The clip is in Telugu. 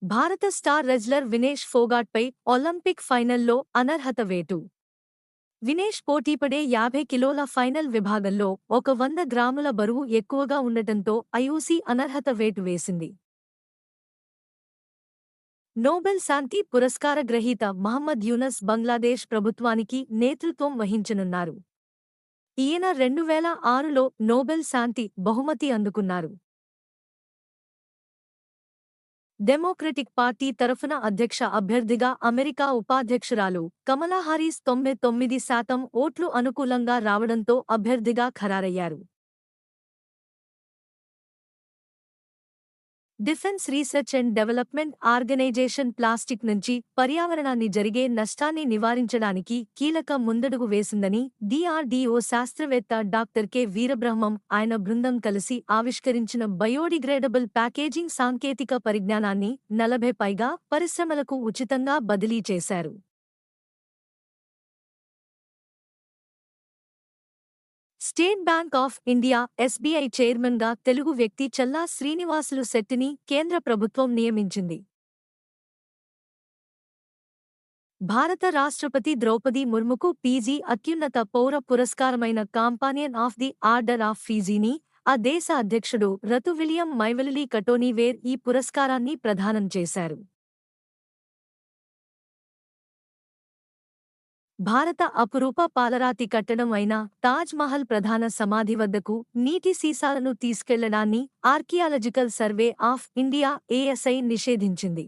భారత స్టార్ రెజ్లర్ వినేష్ ఫోగాట్పై ఒలింపిక్ ఫైనల్లో అనర్హత వేటు. వినేష్ పోటీపడే 50 కిలోల ఫైనల్ విభాగంలో 100 గ్రాముల బరువు ఎక్కువగా ఉండటంతో ఐఓసీ అనర్హత వేటు వేసింది. నోబెల్ శాంతి పురస్కార గ్రహీత మహమ్మద్ యూనస్ బంగ్లాదేశ్ ప్రభుత్వానికి నేతృత్వం వహించనున్నారు. ఈయన 2006లో నోబెల్ శాంతి బహుమతి అందుకున్నారు. డెమోక్రటిక్ పార్టీ తరఫున అధ్యక్ష అభ్యర్థిగా అమెరికా ఉపాధ్యక్షురాలు కమలా హారీస్ 99% ఓట్లు అనుకూలంగా రావడంతో అభ్యర్థిగా ఖరారయ్యారు. Defence research and development organisation plastic నుంచి పర్యావరణాన్ని జరిగే నష్టాన్ని నివారించడానికి కీలక ముందడుగు వేసిందని డీఆర్డీఓ శాస్త్రవేత్త డాక్టర్ కె వీరబ్రహ్మం ఆయన బృందం కలిసి ఆవిష్కరించిన బయోడిగ్రేడబుల్ ప్యాకేజింగ్ సాంకేతిక పరిజ్ఞానాన్ని 40 పైగా పరిశ్రమలకు ఉచితంగా బదిలీ చేశారు. State bank of India SBI చైర్మన్గా తెలుగు వ్యక్తి చల్లా శ్రీనివాసులు శెట్టిని కేంద్ర ప్రభుత్వం నియమించింది. భారత రాష్ట్రపతి ద్రౌపది ముర్ముకు పీజీ అత్యున్నత పౌర పురస్కారమైన కాంపానియన్ ఆఫ్ ది ఆర్డర్ ఆఫ్ ఫీజీని ఆ దేశ అధ్యక్షుడు రతు విలియం మైవెలిలీ కటోనీవేర్ ఈ పురస్కారాన్ని ప్రదానం చేశారు. భారత అపురూప పాలరాతి కట్టడం అయిన తాజ్ మహల్ ప్రధాన సమాధి వద్దకు నీటి సీసాలను తీసుకెళ్లడాన్ని archaeological survey of India ASI నిషేధించింది.